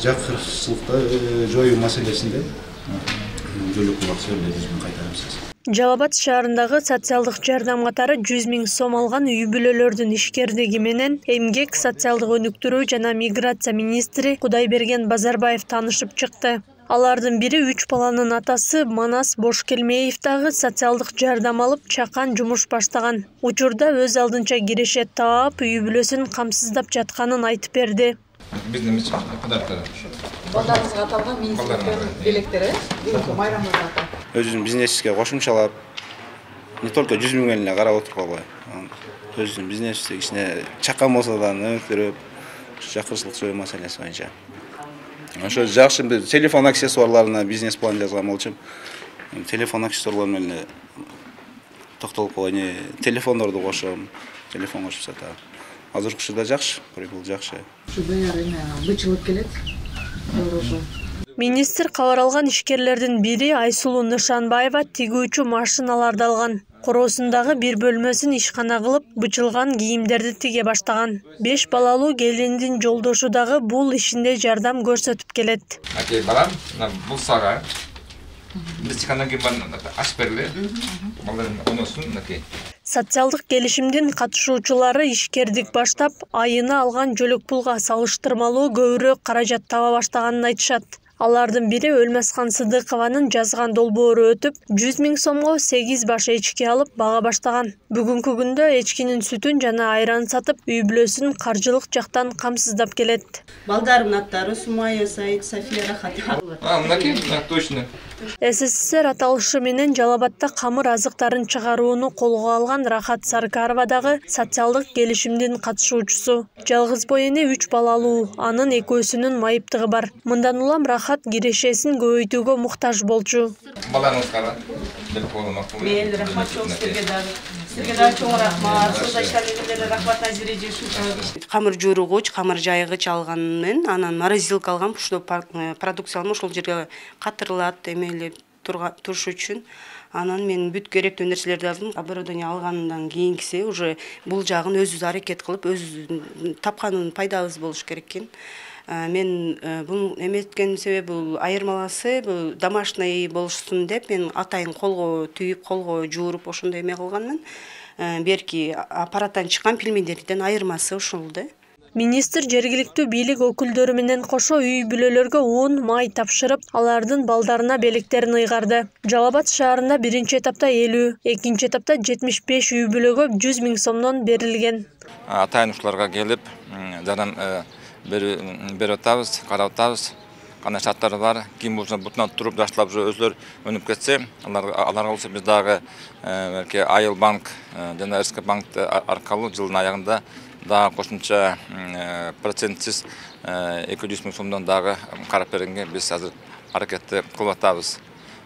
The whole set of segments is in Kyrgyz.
жакырчылыкты жоюу маселесинде жөлөк булак сөөлөрүбүздү кайтарабыз. Жалал-Абад шаарындагы социалдык жардам катары 100 000 сом алган үй бүлөлөрдүн ишкердиги менен эмгек, социалдык өнүктүрүү жана миграция министри Кудайберген Базарбаев таанышып чыкты. Алардын бири 3 баланын атасы Манас Бошкелмеев дагы социалдык жардам алып чакан жумуш баштаган. Учурда өз алдынча кирешет таап, үй бүлөсүн камсыздап жатканын айтып берди. Биздин подарктар. Балдарыңызга аталган министрликтин белектери бүгүнкү майрамыңызда. Өзүнүн бизнеске кошумчалап, не только 100 000 эле карап отурбагы. Өзүнүн бизнести ичине чакан болсо да өнүктүрүп, жакырчылык жөө маселеси боюнча. Ошо жакшы бир телефон аксессуарларына бизнес план жазган болчумун. Телефон аксессуарлар менен токтолуп койгон, телефондорду кошом, телефон кошуп сатам. Азыр учурда жакшы, прибыл жакшы. Ушу даяр бычылып келет. Министр кабар алган ишкерлердин бири Айсулуу Нышанбаева тигүүчү машиналарды алган. Короосундагы бир бөлмөсүн ишкана кылып, бычылган кийимдерди тиге баштаган. 5 балалуу келиндин жолдошу дагы бул ишинде жардам көрсөтүп келет. Акей балам, бул сага. Биз чыккандан кийин аш берили. Балдар ойносун, акей. Социалдык келишимдин катышуучулары ишкердик баштап, айына алган жөлөк пулга салыштырмалуу көбүрөөк каражат таба баштаганын айтышат. Алардын бири Өлмөсхан Сыдыкованын жазган долбоору өтүп, 100 000 сомго 8 баш эчки алып бага баштаган. Бүгүнкү күндө эчкинин сүтүн жана айран сатып, үй бүлөсүн каржылык жактан камсыздап келет. Балдарымдын аттары Сумая, Саид, София, Рахат. Мынакей, точно. СССР аталышы менен Жалал-Абадта камыр азыктарын чыгарууну колго алган Рахат Саркарова дагы социалдык келишимдин катышуучусу. Жалгыз бой эне 3 балалуу, анын экөөсүнүн майыптыгы бар. Мындан улам Рахат кирешесин көбөйтүүгө муктаж болчу. Балдарыңызга Мен рахмат сизге дагы чоң рахмат. Сурдаштарыңызга рахмат Назире Жешушева. Камыр жууругуч, камыр жайгыч алганмын, анан морозилка алгам, ушул продукциялар ушул жерге катырылат, эмелеп туруш үчүн. Анан мен бүт керектүү нерселерди алдым. Оборудование алгандан кийинкиси уже бул жагын өзүбүз аракет кылып, өз тапканын пайдабыз болуш керек экен. Мен бул эметкен себеби бул айырмаласы, бул домашний болушсун деп мен атайын колго түйүп, колго жууруп ошондой эме кылганмын. Берки аппараттан чыккан пельмендерден айырмасы ушул да. Министр жергиликтүү бийлик өкүлдөрү менен кошо үй бүлөлөргө un, май тапшырып, алардын балдарына белектерин ыйгарды. Жалал-Абад шаарында биринчи этапта 50, экинчи этапта 75 үй бүлөгө 100 000 сомдон берилген. Атайын ушуларга келип, жардам берип атабыз, карап атабыз. Кандай шарттары бар, ким болсо бутуна туруп жаштап өзлөр өнүп кетсе, аларга болсо биз дагы Айыл банк жана РСК банк аркылуу жылдын аягында дагы кошумча процентсиз 200 000 сомдон дагы карап бергенге биз азыр аракетти кылып атабыз.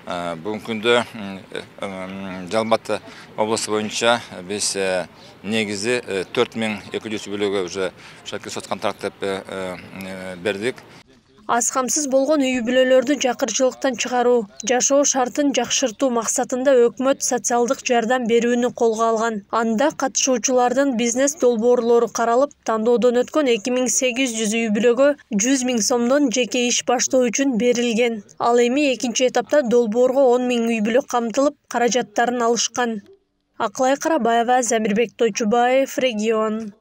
Бүгүнкү күндө Жалал-Абад областы боюнча биз негизи 4200 бүлөгө уже сот контракт бердик. Аз камсыз болгон үй бүлөлөрдү жакырчылыктан чыгаруу, жашоо шартын жакшыртуу максатында өкмөт социалдык жардам берүүнү колго алган. Анда катышуучулардын бизнес долбоорлору каралып, тандоодон өткөн 2800 үй бүлөгө 100 000 сомдон жеке иш баштоо үчүн берилген. Ал эми экинчи этапта долбоорго 10 000 үй бүлө камтылып, каражаттарын алышкан. Акылай Карабаева, Замирбек Тойчубаев, Регион.